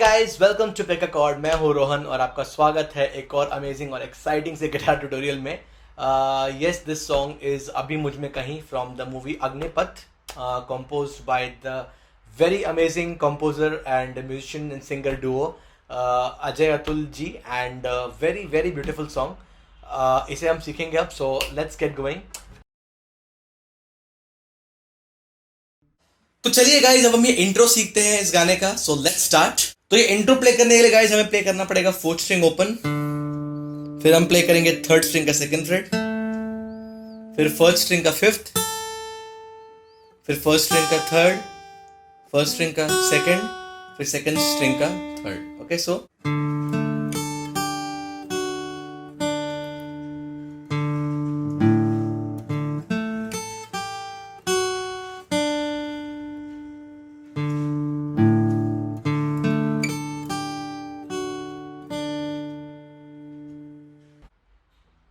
Guys, welcome to pick a chord. मैं हूँ रोहन और आपका स्वागत है एक और अमेजिंग और एक्साइटिंग से गिटार ट्यूटोरियल में। यस, दिस सॉन्ग इज अभी मुझ में कहीं from the movie Agneepath, composed by the very amazing composer and musician and singer duo Ajay Atul ji, and very very beautiful song. इसे हम सीखेंगे अब, so let's get going. तो चलिए गाइज, अब हम ये इंट्रो सीखते हैं इस गाने का। So let's start. तो ये इंट्रो प्ले करने के लिए गाइज हमें प्ले करना पड़ेगा फोर्थ स्ट्रिंग ओपन, फिर हम प्ले करेंगे थर्ड स्ट्रिंग का सेकंड फ्रेट, फिर फर्स्ट स्ट्रिंग का फिफ्थ, फिर फर्स्ट स्ट्रिंग का थर्ड, फर्स्ट स्ट्रिंग का सेकंड, फिर सेकंड स्ट्रिंग का थर्ड। ओके, सो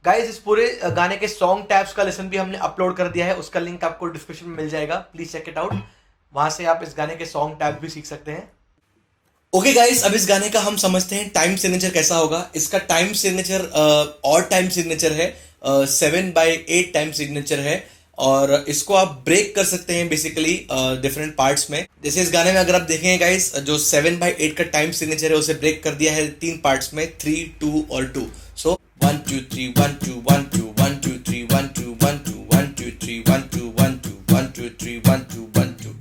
गाइज, इस पूरे गाने के सॉन्ग टैब्स का लेसन भी हमने अपलोड कर दिया है, उसका लिंक आपको डिस्क्रिप्शन में मिल जाएगा, प्लीज चेक इट आउट। वहां से आप इस गाने के सॉन्ग टैब भी सीख सकते हैं। ओके गाइज, अब इस गाने का हम समझते हैं टाइम सिग्नेचर कैसा होगा। इसका टाइम सिग्नेचर और टाइम सिग्नेचर है, 7/8 टाइम सिग्नेचर है, और इसको आप ब्रेक कर सकते हैं बेसिकली डिफरेंट पार्ट्स में। जैसे इस गाने में अगर आप देखेंगे गाइज, जो 7/8 का टाइम सिग्नेचर है उसे ब्रेक कर दिया है 3 पार्ट्स में, 3, 2 और 2। सो 1 2 3 1 2 1 2 1 2 3 1 2 1 2 1 2 3 1 2 1 2 1 2 3 1 2 1 2।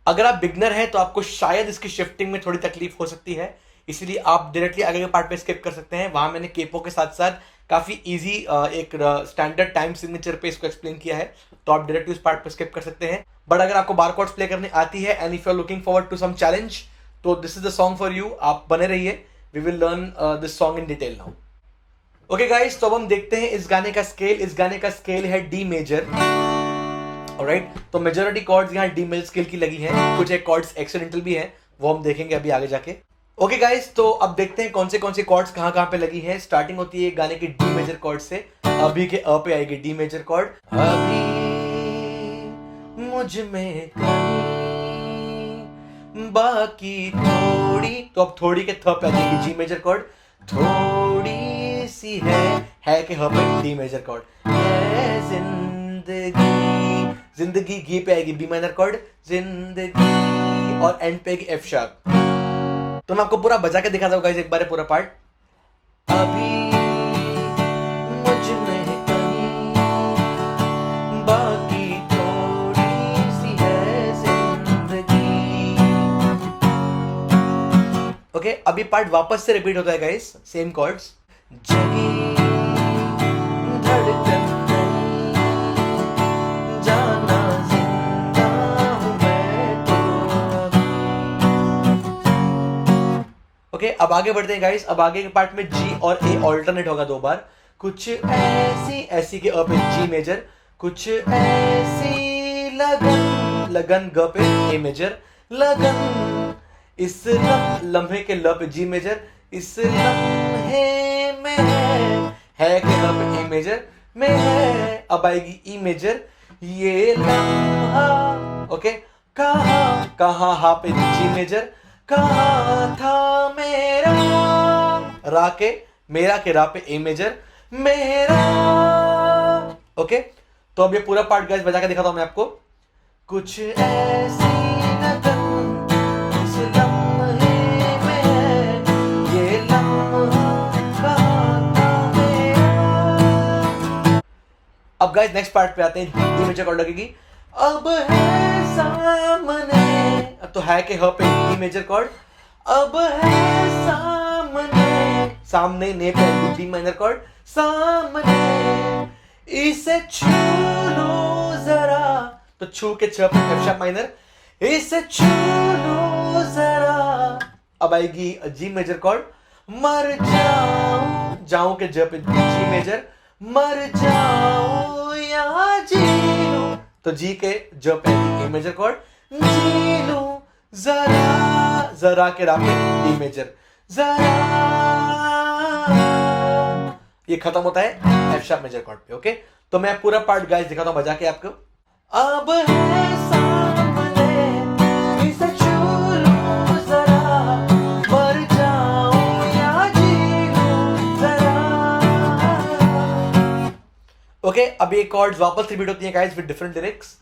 अगर आप बिगनर हैं तो आपको शायद इसकी शिफ्टिंग में थोड़ी तकलीफ हो सकती है, इसलिए आप डायरेक्टली आगे के पार्ट पे स्किप कर सकते हैं। वहां मैंने केपो के साथ साथ काफी इजी एक स्टैंडर्ड टाइम सिग्नेचर पे इसको एक्सप्लेन किया है, तो आप डायरेक्टली उस पार्ट पे स्किप कर सकते हैं। बट अगर आपको बार कॉर्ड्स प्ले करने आती है and if you are looking forward to some challenge, तो this is the song for you. आप बने रहिए, we will learn this song in detail now. Okay guys, तो अब हम देखते हैं इस गाने का स्केल। इस गाने का स्केल है डी मेजर। ऑलराइट, तो मेजॉरिटी कॉर्ड्स यहाँ डी मेजर स्केल की लगी हैं, कुछ एक कॉर्ड्स एक्सीडेंटल भी हैं, वो हम देखेंगे अभी आगे जाके। ओके गाइस, तो अब देखते हैं कौन से कॉर्ड्स कहाँ पे लगी हैं। स्टार्टिंग होती है गाने के डी मेजर कॉर्ड से, अभी के अ पे आएगी डी मेजर कॉर्ड। अभी मुझ में कहीं बाकी थोड़ी, तो अब थोड़ी के थ पे आ जाएगी जी मेजर कॉर्ड। थोड़ी सी है के ह पे डी मेजर कॉर्ड। जिंदगी गी पे आएगी बी माइनर कॉर्ड, जिंदगी, और एंड पे आएगी एफ शार्प। तो मैं आपको पूरा बजा के दिखाता हूँ गाइस एक बार पूरा पार्ट। अभी मुझ में कहीं बाकी थोड़ी सी है जिंदगी। ओके, अभी पार्ट वापस से रिपीट होता है गाइस, सेम कॉर्ड्स। जगी धड़कन ओके, अब आगे बढ़ते हैं गाइस। अब आगे के पार्ट में जी और ए ऑल्टरनेट होगा 2 बार। कुछ ऐसी, ऐसी के अ पे जी मेजर, कुछ ऐसी लगन, लगन ग पे ए मेजर, लगन इस लम्हे के ल पे जी मेजर, इस लम्हे में है के ल पे ए मेजर में है। अब आएगी ई मेजर, ये लम्हा। ओके, कहाँ कहाँ हा पे जी मेजर, कहाँ था मेरा, रा के मेरा के रा पे ए मेजर, मेरा। ओके, तो अब ये पूरा पार्ट गाइस बजा के दिखाता हूं मैं आपको। कुछ ऐसी लगन इस लम्हे में, ये लम्हा कहाँ था मेरा। अब गाइस नेक्स्ट पार्ट पे आते हैं, डी मेजर कॉर्ड लगेगी। अब है सामने, अब तो है के ह पे डी मेजर कॉर्ड। अब है सामने, सामने ने पे डी माइनर कॉर्ड, सामने इसे छू लो जरा, तो छू के छ पे एफ शार्प माइनर, इसे छू लो जरा। अब आएगी जी मेजर कॉर्ड। मर जाऊं, जाऊं के ज पे जी मेजर, मर जाऊं या जी लूं, तो जी के ज पे ए मेजर कॉर्ड, जी लूं जरा, जरा के रा पे डी मेजर, जरा ये खत्म होता है एफ शार्प मेजर कॉर्ड पे। ओके, तो मैं पूरा पार्ट गाइस दिखाता हूं बजा के आपको। अब है सामने इसे छू लूं जरा, मर जाऊं या जी लूं जरा। ओके, अब ये कॉर्ड्स वापस रिपीट होती हैं गाइस विद डिफरेंट लिरिक्स।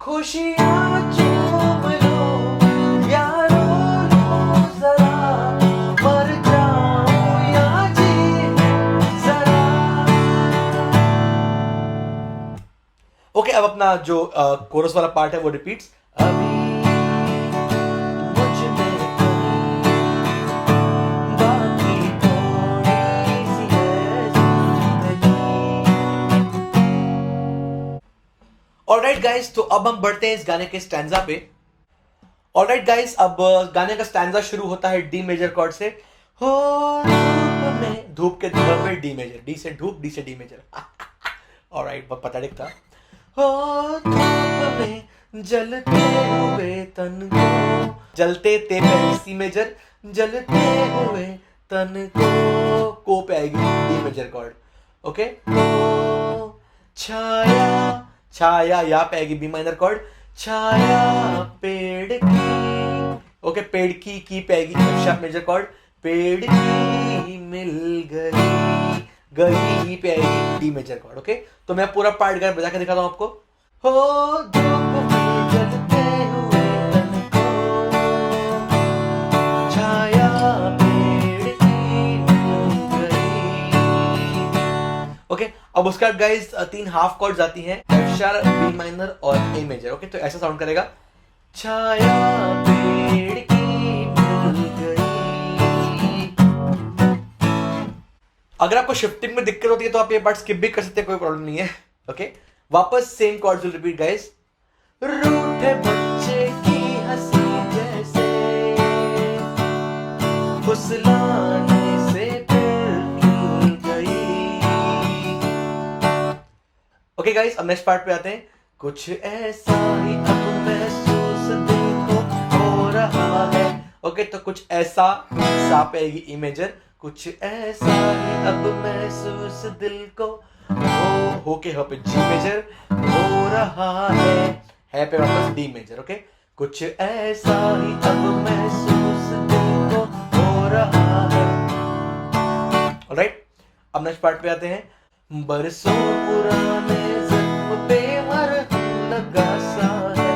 खुशियां चूम लो या रो लो जरा, मर जाऊं या जी जरा। ओके, अब अपना जो कोरस वाला पार्ट है वो रिपीट्स। अभी मुझ में कमी, बाकी थोड़ी सी है जिंदगी। ऑलराइट गाइस, तो अब हम बढ़ते हैं इस गाने के स्टैंजा पे। ऑलराइट गाइस, अब गाने का स्टैंजा शुरू होता है डी मेजर कॉर्ड से। हो धूप में, धूप के ध पे डी मेजर, डी से धूप, डी से डी मेजर। ऑलराइट, बहुत पताड़िक था। हो धूप में जलते हुए तन को, जलते ते पे सी मेजर, जलते हुए तन को पे आएगी डी मेजर कॉर्ड। ओके, तो छाया, छाया या पे आएगी बी माइनर कॉर्ड। छाया पेड़ की, ओके, पेड़ की पे आएगी एफ शार्प मेजर कॉर्ड। पेड़ की मिल गई, गई पे आएगी डी मेजर कॉर्ड। ओके, तो मैं पूरा पार्ट गाना बजा के दिखाता हूं आपको। हो धूप में जलते हुए तन को, छाया पेड़ की मिल गई। ओके, अब उसका गाइस 3 हाफ कॉर्ड्स आती हैं, एफ शार्प, बी माइनर और ए मेजर। ओके, तो ऐसा साउंड करेगा। छाया पेड़ की मिल गई। अगर आपको शिफ्टिंग में दिक्कत होती है तो आप ये पार्ट स्किप भी कर सकते हैं, कोई प्रॉब्लम नहीं है। ओके, वापस same chords will repeat guys. रूठे बच्चे की हंसी जैसे, फुसलाने से फिर खिल गई। ओके गाइस, अब नेक्स्ट पार्ट पे आते हैं। कुछ ऐसा ही अब महसूस दिल को हो रहा है। ओके, तो कुछ ऐसा, सा पे आएगी ई मेजर। कुछ ऐसा ही अब महसूस दिल को हो के हो पे जी मेजर हो रहा है पे वापस डी मेजर। ओके, कुछ ऐसा ही अब महसूस दिल को हो रहा है। ऑलराइट, अब नेक्स्ट पार्ट पे आते हैं। बरसों पुराने जख्म पे मरहम लगा सा है।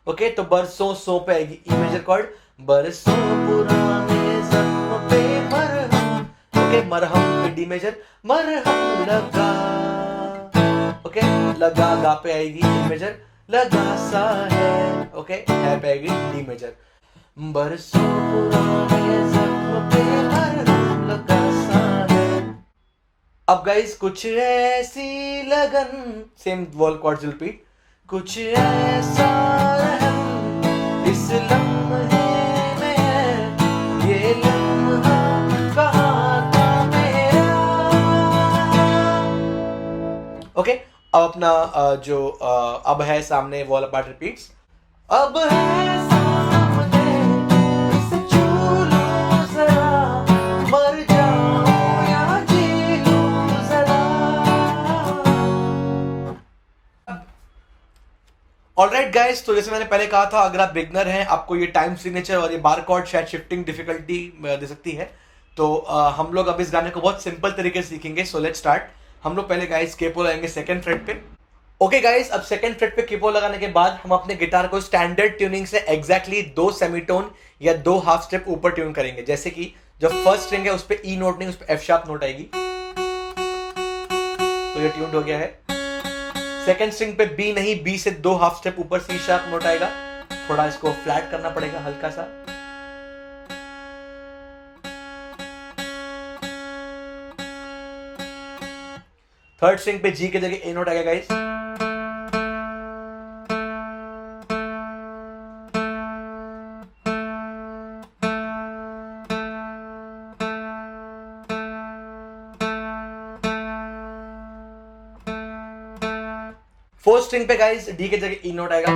ओके, तो बरसों सो पे आएगी ई मेजर कॉर्ड। बरसों पुराने जख्म पे मरहम, ओके, मरहम पे डी मेजर, मरहम लगा। ओके, लगा गा पे आएगी डी मेजर, लगा सा है। ओके, है पे आएगी डी मेजर। बरसों पुराने जख्म पे मरहम लगा सा है। अब गाइस, कुछ ऐसी लगन, सेम वॉल कॉर्ड्स रिपीट। कुछ ऐसा रहम इस लम्हे में है, ये लम्हा कहाँ था मेरा। ओके, अब अपना जो अब है सामने वॉल पार्ट रिपीट्स। अब है सामने इसे छू लूं जरा, मर जाऊं या जी लूं जरा। ऑलराइट गाइस, तो जैसे मैंने पहले कहा था, अगर आप बिगनर हैं, आपको ये टाइम सिग्नेचर और ये बार कॉर्ड शायद शिफ्टिंग डिफिकल्टी दे सकती है, तो हम लोग अब इस गाने को बहुत सिंपल तरीके से सीखेंगे। So let's start. हम लोग पहले गाइस केपो लगाएंगे सेकंड फ्रेट पे। ओके गाइस, अब सेकंड फ्रेट पे केपो लगाने के बाद हम अपने गिटार को स्टैंडर्ड ट्यूनिंग से एग्जैक्टली 2 सेमीटोन या 2 हाफ स्टेप ऊपर ट्यून करेंगे। जैसे कि जो फर्स्ट स्ट्रिंग है उस पे ई नोट नहीं, उस पे एफ शार्प नोट आएगी, तो ये ट्यून्ड हो गया है। सेकंड स्ट्रिंग पे बी नहीं, बी से 2 हाफ स्टेप ऊपर सी शार्प नोट आएगा, थोड़ा इसको फ्लैट करना पड़ेगा हल्का सा। थर्ड स्ट्रिंग पे जी के जगह ए नोट आएगा गाइस। फोर्थ स्ट्रिंग पे गाइस डी के जगह ई नोट आएगा।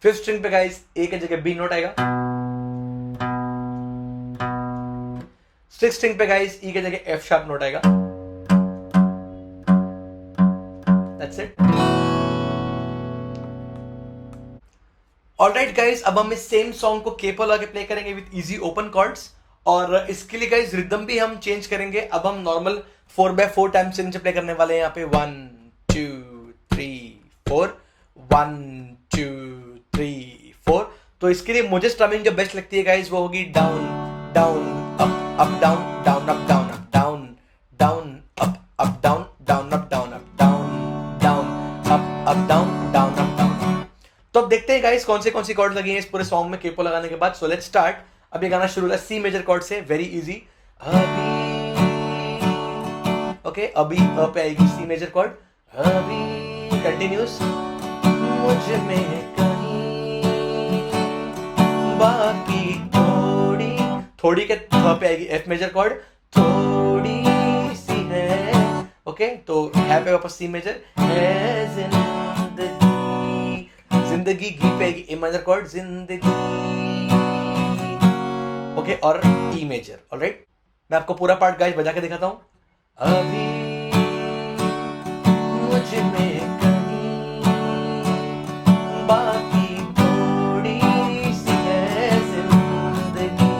फिफ्थ स्ट्रिंग पे गाइस ए के जगह बी नोट आएगा। सिक्स स्ट्रिंग पे गाइस ई के जगह एफ शार्प नोट आएगा। That's it. ऑलराइट गाइस, अब हम इस सेम सॉन्ग को के पर लगा के प्ले करेंगे विद इजी ओपन कॉर्ड्स, और इसके लिए गाइस रिदम भी हम चेंज करेंगे। अब हम नॉर्मल 4/4 टाइम से नीचे प्ले करने वाले हैं। यहाँ पे 1 2 3 4, 1 2 3 4। तो इसके लिए मुझे स्ट्रमिंग जो बेस्ट लगती है गाइस वो होगी down down up down down up down up down down up down down up down up down down up down down up down. तो अब देखते हैं गाइस कौन सी कॉर्ड लगी हैं इस पूरे सॉन्ग में केपो लगाने के बाद। So let's start. अब ये गाना शुरू होता है सी मेजर कॉर्ड से, वेरी इजी। अभी ओके, अभी अ पे आएगी सी मेजर कॉर्ड, अभी कंटिन्यूस मुझ में कहीं बाकी थोड़ी, थोड़ी के थ पे आएगी एफ मेजर कॉर्ड, थोड़ी सी है। ओके, तो है पे वापस सी मेजर, है जिंदगी, जिंदगी घी पे आएगी ए मेजर कॉर्ड, जिंदगी। ओके, और ई मेजर। ऑलराइट, मैं आपको पूरा पार्ट गाइस बजा के दिखाता हूं। अभी मुझ में कहीं बाकी थोड़ी सी है जिंदगी।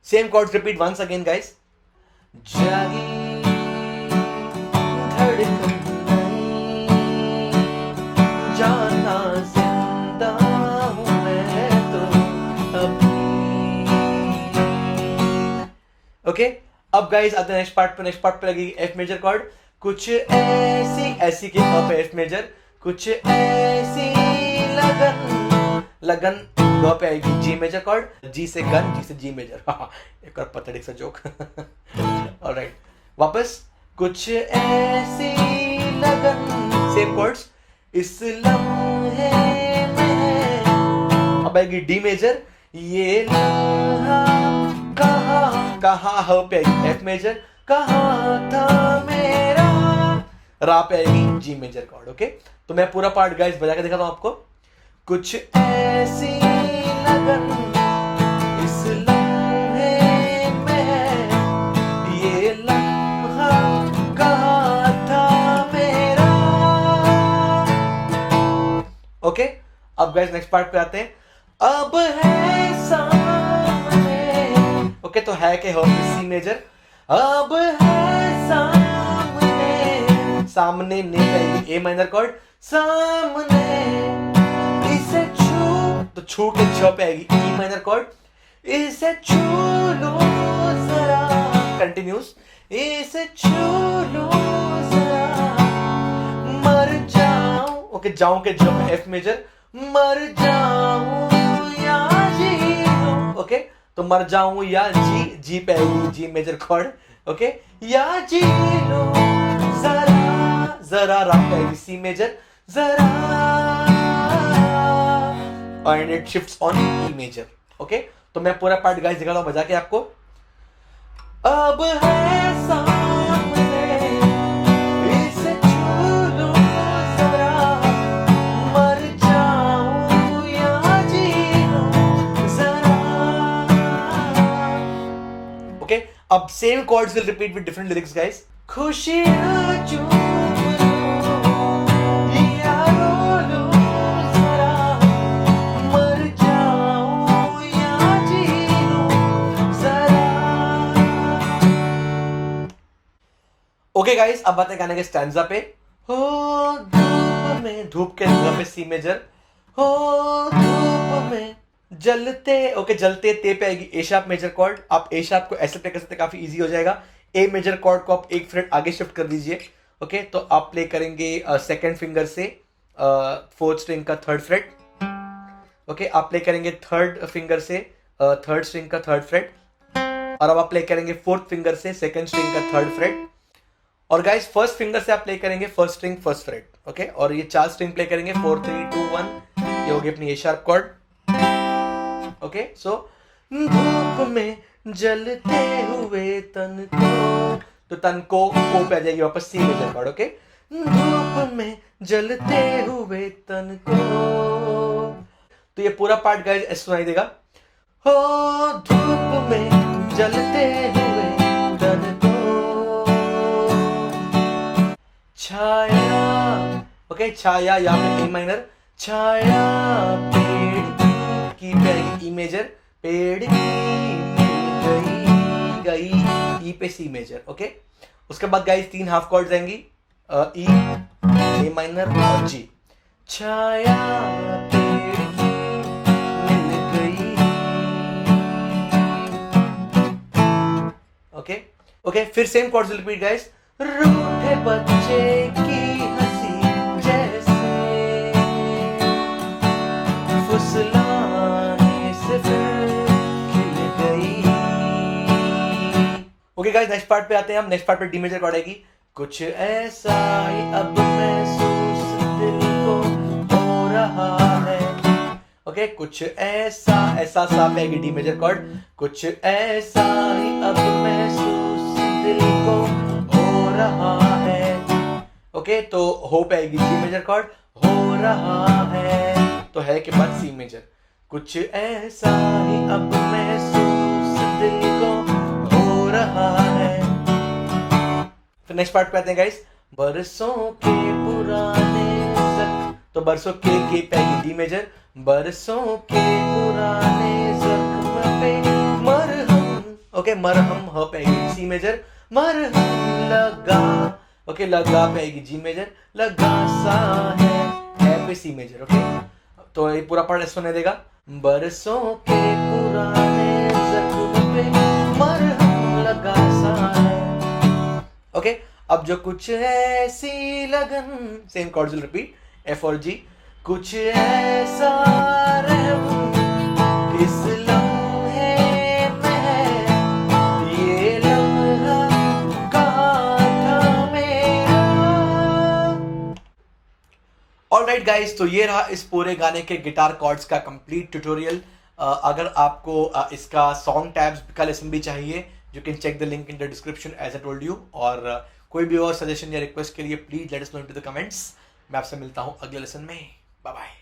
Same chords repeat once again guys. जागी धड़कन नहीं, जाना जिंदा हूं मैं तो अभी। ओके, अब गाइस आते हैं नेक्स्ट पार्ट पे। नेक्स्ट पार्ट पे लगेगी एफ मेजर कॉर्ड, कुछ ऐसी, ऐसी के अ पे एफ मेजर, कुछ ऐसी लगन, लगन ग पे आएगी जी मेजर कॉर्ड, जी से गन, जी से जी मेजर। एक और पतड़िक सा जोक। ऑलराइट, वापस कुछ ऐसी लगन, सेम कॉर्ड्स, इस लम्हे में। अब आएगी डी मेजर, ये लम्हा कहाँ ह पे आएगी एफ मेजर, कहाँ था मेरा, रा पे आएगी जी मेजर कॉर्ड। ओके, तो मैं पूरा पार्ट गाइस बजा के दिखाता हूं आपको। कुछ ऐसी लगन इस लम्हे में, ये लम्हा कहाँ था मेरा। ओके, अब गाइस नेक्स्ट पार्ट पे आते हैं। अब है सामने, ओके, तो है के हो सी मेजर, अब है सामने, सामने ने पे ए माइनर कॉर्ड, सामने इसे छू, तो छू के छ पे आएगी ई माइनर कॉर्ड, इसे छू लो जरा, कंटिन्यूस, इसे छू लो जरा, मर जाऊं, ओके, जाऊं के जो पे एफ मेजर, मर जाऊं या जी लो। ओके, तो मर जाऊं या जी, जी पे आएगी जी मेजर कॉर्ड। ओके, या जी लो जरा, जरा रा पे आएगी सी मेजर, जरा, and it shifts on E major. Okay, तो मैं पूरा पार्ट गाइस दिखाता हूं बजा के आपको। अब है सामने, इसे छू लो जरा, मर जाऊं या जी लो जरा। ओके, अब same chords will repeat with different lyrics guys. खुशियां चूम लो या रो लो जरा, मर जाऊं या जी लो जरा। ओके गाइस, अब बातें गाने के स्टैंजा पे। हो धूप में, धूप के जगह पे सी मेजर, हो धूप में जलते, ओके, जलते ते पे आएगी ए शार्प मेजर कॉर्ड। आप ए शार्प को ऐसे प्ले कर सकते हैं, काफी इजी हो जाएगा। ए मेजर कॉर्ड को आप एक फ्रेट आगे शिफ्ट कर दीजिए। ओके, तो आप प्ले करेंगे सेकंड फिंगर से फोर्थ स्ट्रिंग का थर्ड फ्रेट। ओके, आप प्ले करेंगे थर्ड फिंगर से थर्ड स्ट्रिंग का थर्ड फ्रेट, और अब आप प्ले करेंगे फोर्थ फिंगर से सेकंड स्ट्रिंग का थर्ड फ्रेट। और गाइस फर्स्ट फिंगर से आप प्ले करेंगे first string first freight. Okay, और ये चार स्ट्रिंग प्ले करेंगे 4 3 2 1, ये होगी अपनी ए शार्प कॉर्ड। ओके, सो धूप में जलते हुए तन को, तो तन को पे आ जाएगी वापस सी मेजर कॉर्ड। ओके, धूप में जलते हुए तन को, तो ये पूरा पार्ट गाइस ऐसे सुनाई देगा। हो धूप में जलते हुए तन को छाया, ओके छाया यहाँ पे ए माइनर, छाया पेड़ की पे ई मेजर, पेड़ की मिल गई ई पे सी मेजर, ओके। उसके बाद गाइस 3 हाफ कॉर्ड्स आएंगी, ई, ए माइनर और जी। छाया पेड़ की मिल गई, ओके ओके। फिर सेम कॉर्ड्स रिपीट गाइस, रूठे बच्चे की हंसी जैसे फुसलाने से फिर खिल गई। ओके गाइस, नेक्स्ट पार्ट पे आते हैं हम। नेक्स्ट पार्ट पे डी मेजर कॉर्ड आएगी, कुछ ऐसा ही अब महसूस दिल को हो रहा है, ओके कुछ ऐसा, ऐसा सा पे आएगी डी मेजर कॉर्ड, कुछ ऐसा ही अब महसूस दिल को हो रहा है, ओके। तो हो पे आएगी जी मेजर कॉर्ड, हो रहा है तो है के बाद सी मेजर, कुछ ऐसा ही अब महसूस दिल को हो रहा है। फिर नेक्स्ट पार्ट पे आते हैं गाइस, बरसों के पुराने तो बरसों के पे आएगी डी मेजर, बरसों के पुराने जख्म पे मरहम, ओके मरहम ह पे आएगी सी मेजर, मरहम लगा, ओके लगा पे आएगी जी मेजर, लगा सा है पे सी मेजर, ओके। तो ये पूरा पार्ट सुनने देगा, बरसों के पुराने जख्म पे मरहम लगा सा है, ओके। अब जो कुछ ऐसी लगन, same chords will repeat, F और जी, कुछ ऐसा रहूं इस लम्हे में, ये लम्हा कहाँ था मेरा। ऑलराइट गाइस, तो ये रहा इस पूरे गाने के गिटार कॉर्ड्स का कंप्लीट ट्यूटोरियल। अगर आपको इसका सॉन्ग टैब्स का लेसन भी चाहिए, you can check the link in the description as I told you. और कोई भी और सजेशन या रिक्वेस्ट के लिए please let us know in to the comments. मैं आपसे मिलता हूँ अगले लेसन में, बाय बाय।